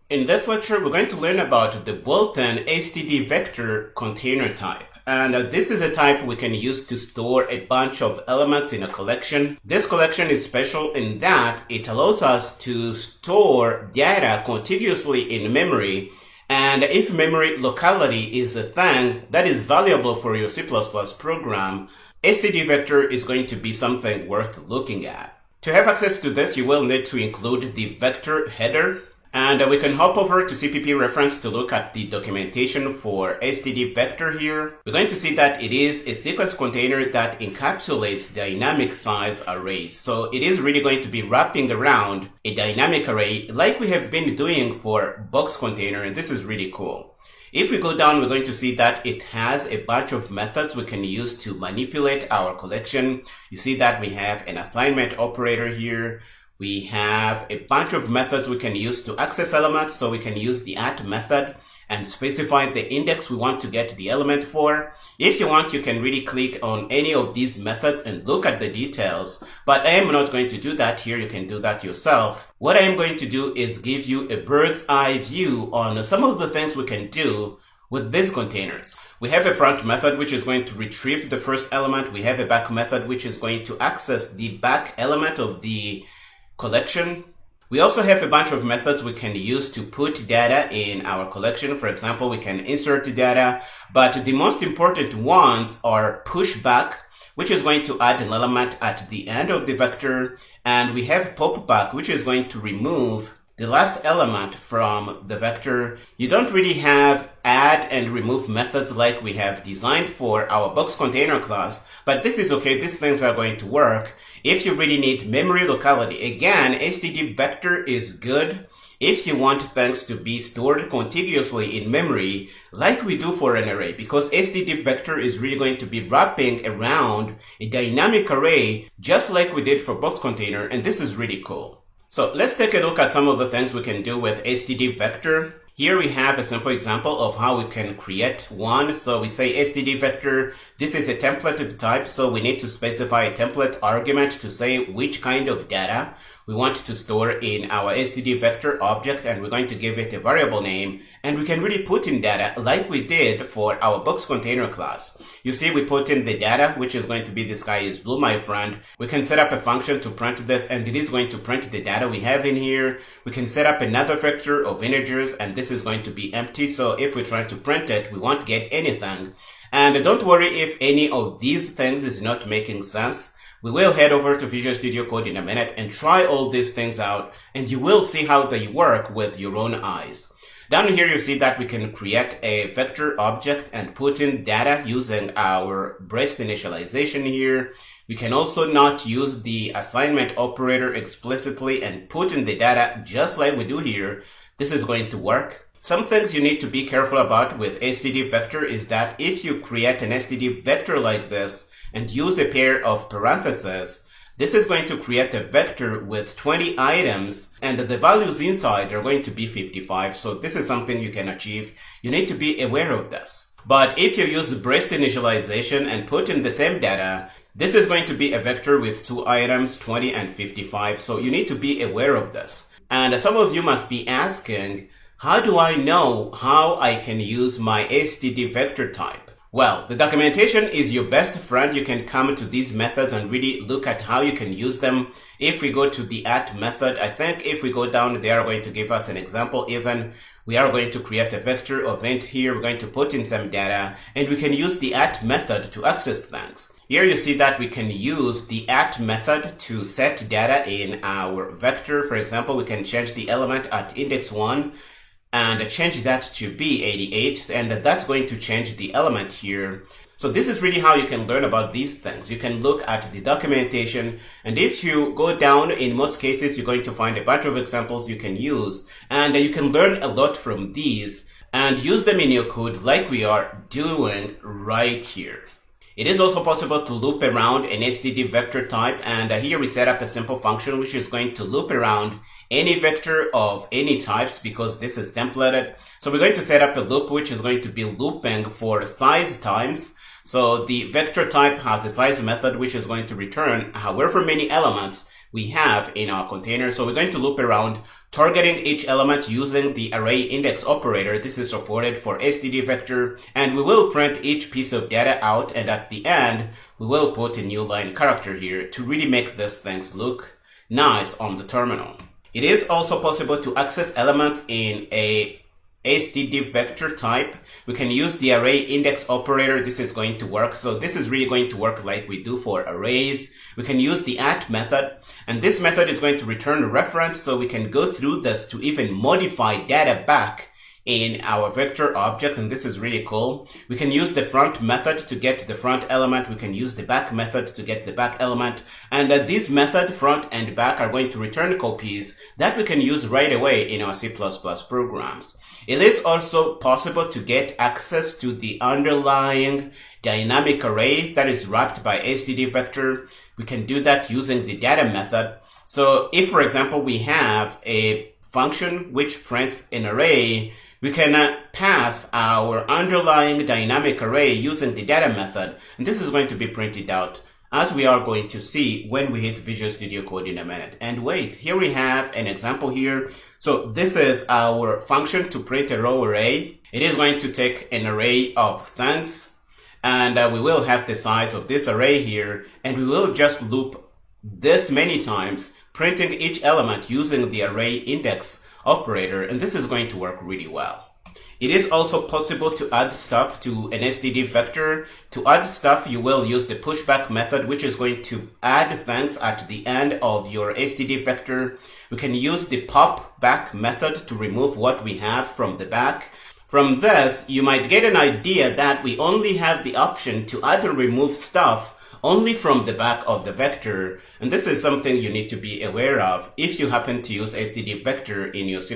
In this lecture, we're going to learn about the built-in stdvector container type. And this is a type we can use to store a bunch of elements in a collection. This collection is special in that it allows us to store data contiguously in memory. And if memory locality is a thing that is valuable for your C++ program, stdvector is going to be something worth looking at. To have access to this, you will need to include the vector header. And we can hop over to CPP reference to look at the documentation for stdvector here. We're going to see that it is a sequence container that encapsulates dynamic size arrays. So it is really going to be wrapping around a dynamic array like we have been doing for box container, and this is really cool. If we go down, we're going to see that it has a bunch of methods we can use to manipulate our collection. You see that we have an assignment operator here. We have a bunch of methods we can use to access elements, so we can use the @, method and specify the index we want to get the element for. If you want, you can really click on any of these methods and look at the details, but I am not going to do that here. You can do that yourself. What I am going to do is give you a bird's eye view on some of the things we can do with these containers. We have a front method which is going to retrieve the first element. We have a back method which is going to access the back element of the collection. We also have a bunch of methods we can use to put data in our collection. For example, we can insert data, but the most important ones are pushback, which is going to add an element at the end of the vector, and we have popback, which is going to remove the last element from the vector. You don't really have add and remove methods like we have designed for our box container class, but this is okay. These things are going to work if you really need memory locality. Again, stdvector is good if you want things to be stored contiguously in memory like we do for an array, because stdvector is really going to be wrapping around a dynamic array just like we did for box container, and this is really cool. So let's take a look at some of the things we can do with stdvector. Here we have a simple example of how we can create one. So we say stdvector, this is a templated type, so we need to specify a template argument to say which kind of data we want to store in our stdvector object, and we're going to give it a variable name, and we can really put in data like we did for our box container class. You see, we put in the data, which is going to be the sky is blue, my friend. We can set up a function to print this, and it is going to print the data we have in here. We can set up another vector of integers, and this is going to be empty, so if we try to print it, we won't get anything. And don't worry if any of these things is not making sense. We will head over to Visual Studio Code in a minute and try all these things out, and you will see how they work with your own eyes. Down here you see that we can create a vector object and put in data using our brace initialization here. We can also not use the assignment operator explicitly and put in the data just like we do here. This is going to work. Some things you need to be careful about with stdvector is that if you create an stdvector like this and use a pair of parentheses, this is going to create a vector with 20 items, and the values inside are going to be 55. So this is something you can achieve. You need to be aware of this. But if you use braced initialization and put in the same data, this is going to be a vector with 2 items, 20 and 55. So you need to be aware of this. And some of you must be asking, how do I know how I can use my stdvector type? Well, the documentation is your best friend. You can come to these methods and really look at how you can use them. If we go to the @ method, I think if we go down, they are going to give us an example even. We are going to create a vector event here. We're going to put in some data, and we can use the @ method to access things. Here you see that we can use the @ method to set data in our vector. For example, we can change the element at index 1 and change that to be 88, and that's going to change the element here. So this is really how you can learn about these things. You can look at the documentation, and if you go down, in most cases, you're going to find a bunch of examples you can use, and you can learn a lot from these and use them in your code like we are doing right here. It is also possible to loop around an stdvector type, and here we set up a simple function which is going to loop around any vector of any types because this is templated. So we're going to set up a loop which is going to be looping for size times. So the vector type has a size method which is going to return however many elements we have in our container. So we're going to loop around, targeting each element using the array index operator. This is supported for stdvector, and we will print each piece of data out, and at the end we will put a new line character here to really make these things look nice on the terminal. It is also possible to access elements in a stdvector type. We can use the array index operator. This is going to work. So this is really going to work like we do for arrays. We can use the @, method, and this method is going to return a reference, so we can go through this to even modify data back in our vector object, and this is really cool. We can use the front method to get the front element. We can use the back method to get the back element, and these method, front and back, are going to return copies that we can use right away in our C++ programs. It is also possible to get access to the underlying dynamic array that is wrapped by stdvector. We can do that using the data method. So if, for example, we have a function which prints an array, we can pass our underlying dynamic array using the data method, and this is going to be printed out, as we are going to see when we hit Visual Studio Code in a minute. And wait, here we have an example here. So this is our function to print a row array. It is going to take an array of things, and we will have the size of this array here, and we will just loop this many times, printing each element using the array index operator, and this is going to work really well. It is also possible to add stuff to an stdvector. To add stuff, you will use the pushback method, which is going to add things at the end of your stdvector. We can use the pop back method to remove what we have from the back. From this, you might get an idea that we only have the option to add and remove stuff only from the back of the vector, and this is something you need to be aware of if you happen to use stdvector in your C++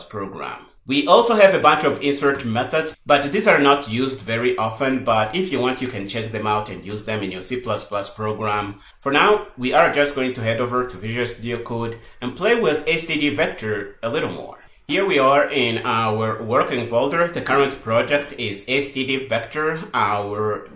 program. We also have a bunch of insert methods, but these are not used very often, but if you want, you can check them out and use them in your C++ program. For now, we are just going to head over to Visual Studio Code and play with stdvector a little more. Here we are in our working folder. The current project is stdvector, our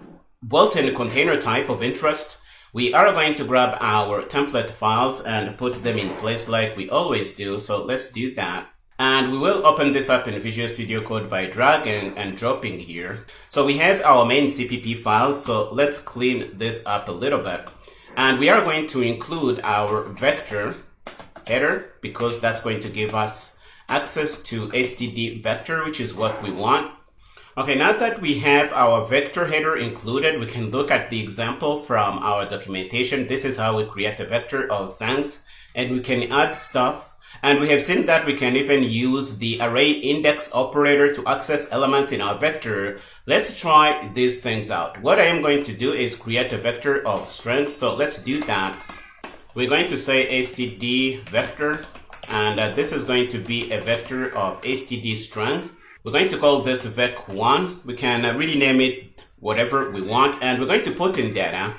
built-in container type of interest. We are going to grab our template files and put them in place like we always do. So let's do that. And we will open this up in Visual Studio Code by dragging and dropping here. So we have our main CPP file. So let's clean this up a little bit. And we are going to include our vector header, because that's going to give us access to stdvector, which is what we want. Okay, now that we have our vector header included, we can look at the example from our documentation. This is how we create a vector of things, and we can add stuff. And we have seen that we can even use the array index operator to access elements in our vector. Let's try these things out. What I am going to do is create a vector of strings. So let's do that. We're going to say stdvector, and this is going to be a vector of std string. We're going to call this vec1. We can rename it whatever we want, and we're going to put in data.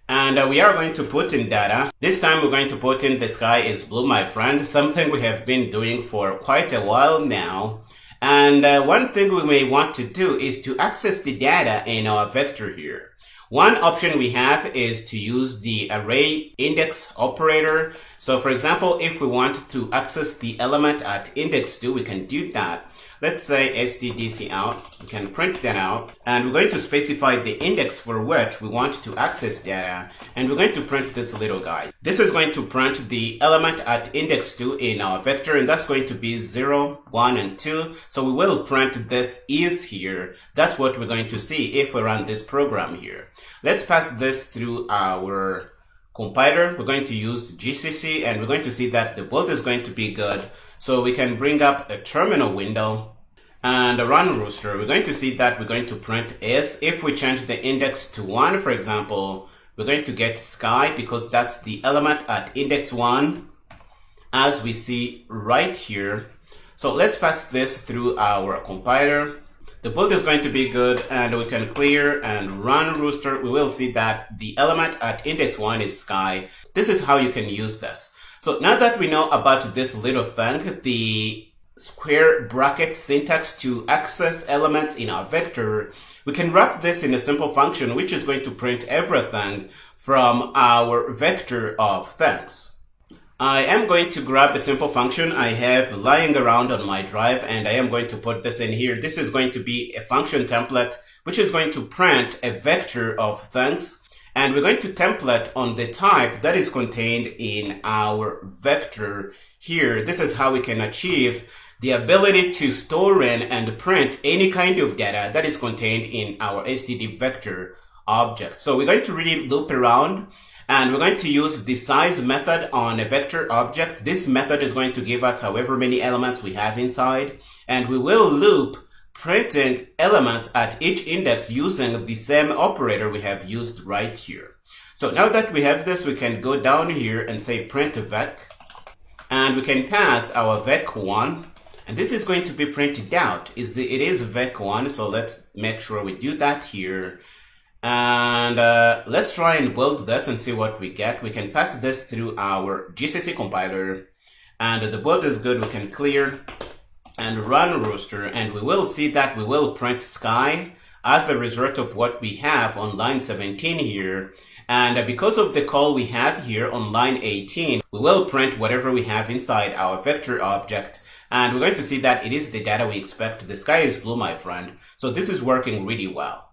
And we are going to put in data. This time we're going to put in the sky is blue, my friend, something we have been doing for quite a while now. And one thing we may want to do is to access the data in our vector here. One option we have is to use the array index operator. So for example, if we want to access the element at index 2, we can do that. Let's say stdc out, we can print that out, and we're going to specify the index for which we want to access data, and we're going to print this little guy. This is going to print the element at index 2 in our vector, and that's going to be 0, 1, and 2. So we will print this is here. That's what we're going to see if we run this program here. Let's pass this through our compiler. We're going to use GCC, and we're going to see that the build is going to be good. So we can bring up a terminal window and run rooster. We're going to see that we're going to print is. If we change the index to 1, for example, we're going to get sky, because that's the element at index 1, as we see right here. So let's pass this through our compiler. The build is going to be good, and we can clear and run rooster. We will see that the element at index 1 is sky. This is how you can use this. So now that we know about this little thing, the square bracket syntax to access elements in our vector, we can wrap this in a simple function which is going to print everything from our vector of things. I am going to grab a simple function I have lying around on my drive, and I am going to put this in here. This is going to be a function template, which is going to print a vector of things. And we're going to template on the type that is contained in our vector here. This is how we can achieve the ability to store in and print any kind of data that is contained in our stdvector object. So we're going to really loop around, and we're going to use the size method on a vector object. This method is going to give us however many elements we have inside, and we will loop printing elements at each index using the same operator we have used right here. So now that we have this, we can go down here and say print vec, and we can pass our vec1, and this is going to be printed out. It is vec1, so let's make sure we do that here. And let's try and build this and see what we get. We can pass this through our GCC compiler, and the build is good. We can clear and run rooster, and we will see that we will print sky as a result of what we have on line 17 here. And because of the call we have here on line 18, we will print whatever we have inside our vector object, and we're going to see that it is the data we expect. The sky is blue, my friend. So this is working really well.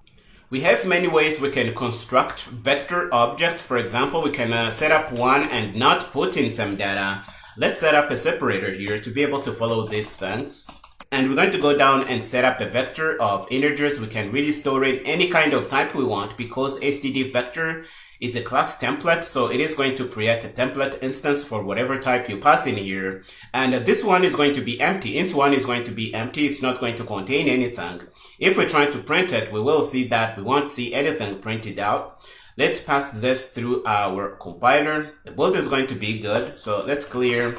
We have many ways we can construct vector objects. For example, we can set up one and not put in some data. Let's set up a separator here to be able to follow these things. And we're going to go down and set up a vector of integers. We can really store in any kind of type we want because stdvector is a class template, so it is going to create a template instance for whatever type you pass in here. And this one is going to be empty. int1 is going to be empty. It's not going to contain anything. If we're trying to print it, we will see that we won't see anything printed out. Let's pass this through our compiler. The build is going to be good, so let's clear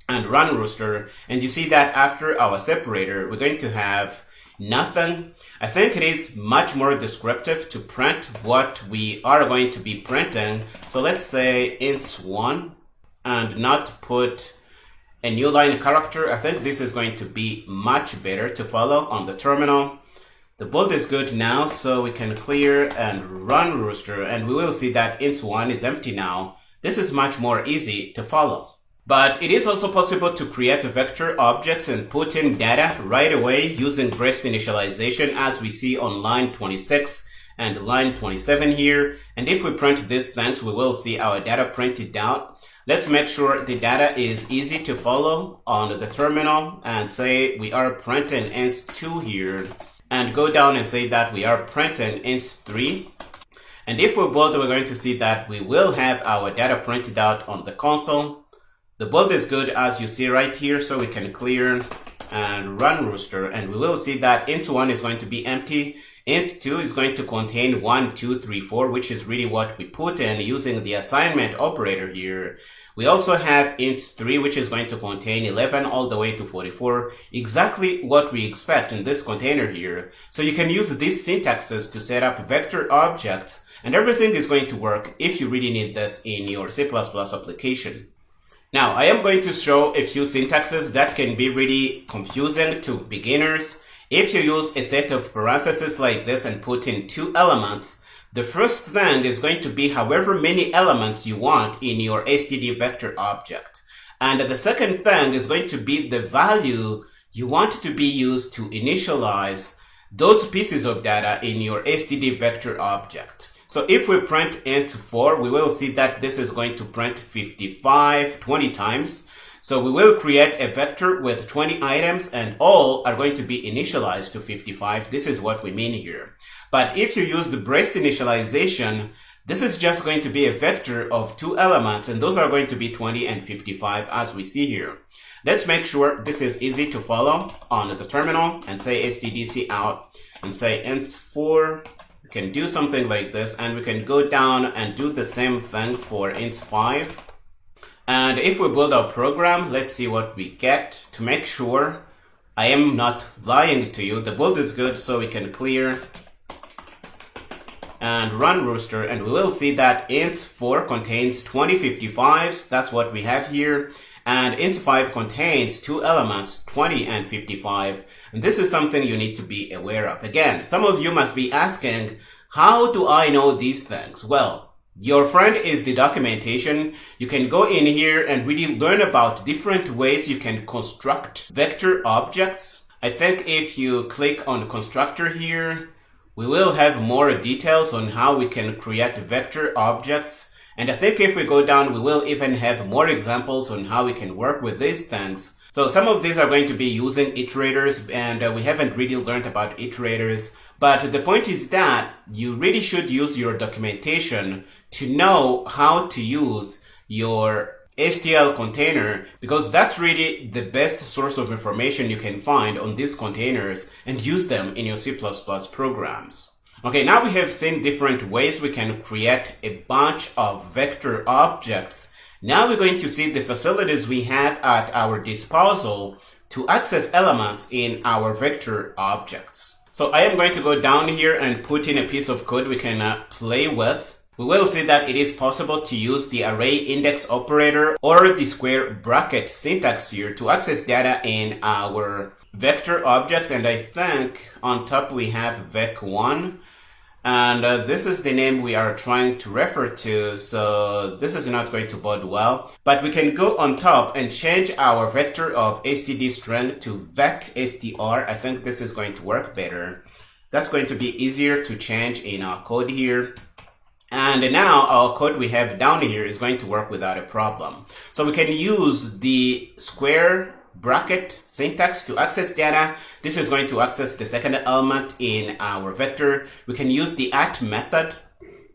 and run rooster. And you see that after our separator, we're going to have nothing. I think it is much more descriptive to print what we are going to be printing. So let's say int1 and not put a new line character. I think this is going to be much better to follow on the terminal. The build is good now, so we can clear and run rooster, and we will see that int1 is empty now. This is much more easy to follow. But it is also possible to create vector objects and put in data right away using braced initialization, as we see on line 26 and line 27 here. And if we print these things, we will see our data printed out. Let's make sure the data is easy to follow on the terminal and say we are printing int2 here, and go down and say that we are printing int3. And if we build, we're going to see that we will have our data printed out on the console. The build is good, as you see right here, so we can clear and run rooster, and we will see that int1 is going to be empty. int2 is going to contain 1, 2, 3, 4, which is really what we put in using the assignment operator here. We also have int3, which is going to contain 11 all the way to 44, exactly what we expect in this container here. So you can use these syntaxes to set up vector objects, and everything is going to work if you really need this in your C++ application. Now, I am going to show a few syntaxes that can be really confusing to beginners. If you use a set of parentheses like this and put in two elements, the first thing is going to be however many elements you want in your stdvector object. And the second thing is going to be the value you want to be used to initialize those pieces of data in your stdvector object. So if we print int4, we will see that this is going to print 55 20 times. So we will create a vector with 20 items, and all are going to be initialized to 55. This is what we mean here. But if you use the braced initialization, this is just going to be a vector of two elements, and those are going to be 20 and 55 as we see here. Let's make sure this is easy to follow on the terminal and say stdc out and say int4. We can do something like this, and we can go down and do the same thing for int5. And if we build our program, let's see what we get. To make sure I am not lying to you, the build is good, so we can clear and run rooster, and we will see that int4 contains 20 55s. That's what we have here. And int5 contains two elements, 20 and 55. And this is something you need to be aware of. Again, some of you must be asking, how do I know these things? Well, Your friend is the documentation. You can go in here and really learn about different ways you can construct vector objects. I think if you click on constructor here, we will have more details on how we can create vector objects. And I think if we go down, we will even have more examples on how we can work with these things. So some of these are going to be using iterators, and we haven't really learned about iterators. But the point is that you really should use your documentation to know how to use your STL container, because that's really the best source of information you can find on these containers and use them in your C++ programs. Okay, now we have seen different ways we can create a bunch of vector objects. Now we're going to see the facilities we have at our disposal to access elements in our vector objects. So I am going to go down here and put in a piece of code we can play with. We will see that it is possible to use the array index operator or the square bracket syntax here to access data in our vector object. And I think on top we have vec1. And this is the name we are trying to refer to, so this is not going to bode well. But we can go on top and change our vector of std string to vec_str. I think this is going to work better. That's going to be easier to change in our code here. And now our code we have down here is going to work without a problem. So we can use the square bracket syntax to access data. This is going to access the second element in our vector. We can use the at method.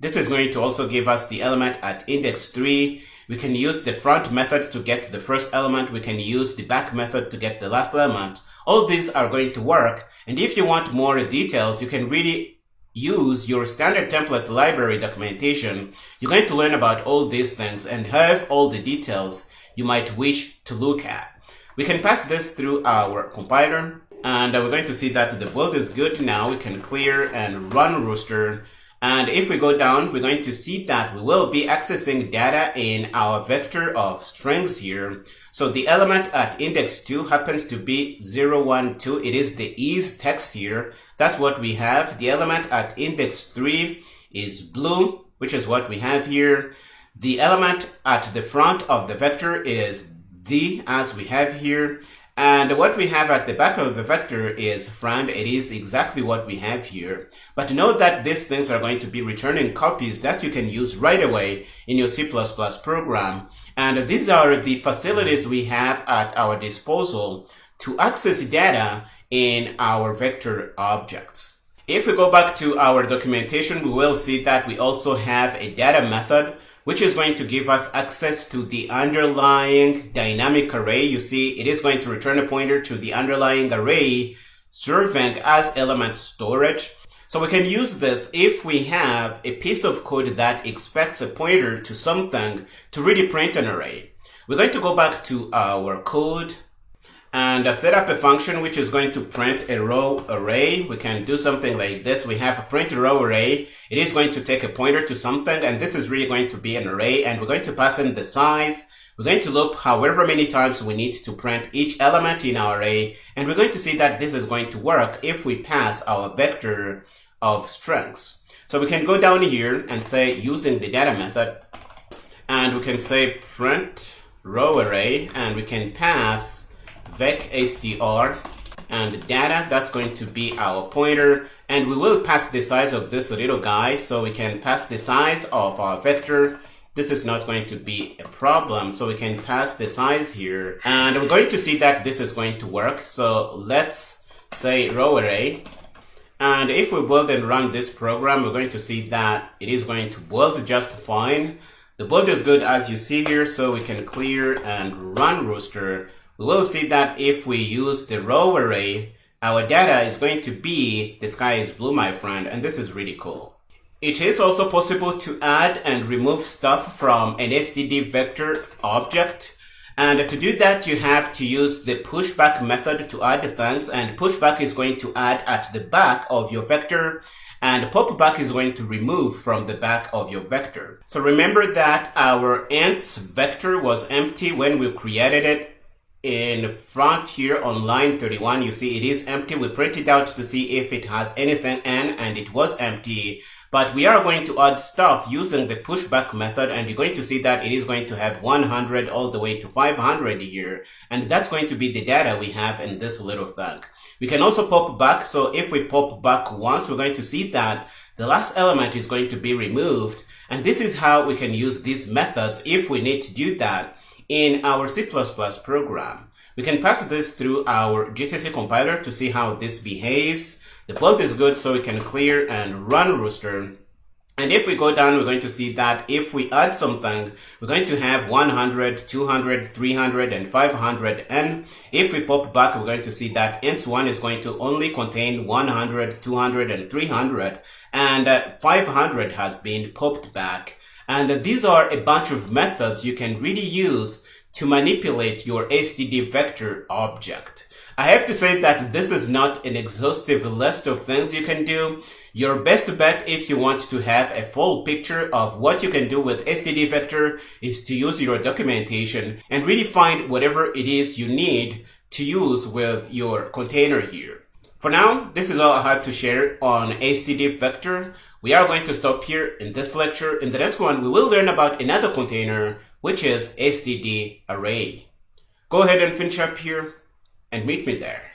This is going to also give us the element at index 3. We can use the front method to get the first element. We can use the back method to get the last element. All these are going to work. And if you want more details, you can really use your standard template library documentation. You're going to learn about all these things and have all the details you might wish to look at. We can pass this through our compiler, and we're going to see that the build is good. Now we can clear and run Rooster. And if we go down, we're going to see that we will be accessing data in our vector of strings here. So the element at index 2 happens to be 0, 1, 2. It is the is text here. That's what we have. The element at index 3 is blue, which is what we have here. The element at the front of the vector is the, as we have here. And what we have at the back of the vector is friend. It is exactly what we have here. But note that these things are going to be returning copies that you can use right away in your C++ program. And these are the facilities we have at our disposal to access data in our vector objects. If we go back to our documentation, we will see that we also have a data method, which is going to give us access to the underlying dynamic array. You see, it is going to return a pointer to the underlying array, serving as element storage. So we can use this if we have a piece of code that expects a pointer to something to really print an array. We're going to go back to our code and set up a function which is going to print a row array. We can do something like this. We have a print row array. It is going to take a pointer to something, and this is really going to be an array, and we're going to pass in the size. We're going to loop however many times we need to print each element in our array, and we're going to see that this is going to work if we pass our vector of strings. So we can go down here and say, using the data method, and we can say print row array, and we can pass vec_str and data. That's going to be our pointer, and we will pass the size of this little guy. So we can pass the size of our vector. This is not going to be a problem, so we can pass the size here, and we're going to see that this is going to work. So let's say row array, and if we build and run this program, we're going to see that it is going to build just fine. The build is good, as you see here, so we can clear and run Rooster. We will see that if we use the row array, our data is going to be the sky is blue, my friend, and this is really cool. It is also possible to add and remove stuff from an stdvector object. And to do that, you have to use the pushback method to add things, and pushback is going to add at the back of your vector, and popback is going to remove from the back of your vector. So remember that our ants vector was empty when we created it. In front here on line 31, you see it is empty. We printed out to see if it has anything in, and it was empty. But we are going to add stuff using the pushback method, and you're going to see that it is going to have 100 all the way to 500 here. And that's going to be the data we have in this little thing. We can also pop back. So if we pop back once, we're going to see that the last element is going to be removed. And this is how we can use these methods if we need to do that in our C++ program. We can pass this through our GCC compiler to see how this behaves. The build is good, so we can clear and run Rooster. And if we go down, we're going to see that if we add something, we're going to have 100, 200, 300, and 500. And if we pop back, we're going to see that int1 is going to only contain 100, 200, and 300. And 500 has been popped back. And these are a bunch of methods you can really use to manipulate your stdvector object. I have to say that this is not an exhaustive list of things you can do. Your best bet if you want to have a full picture of what you can do with stdvector is to use your documentation and really find whatever it is you need to use with your container here. For now, this is all I had to share on stdvector. We are going to stop here in this lecture. In the next one, we will learn about another container, which is std array. Go ahead and finish up here and meet me there.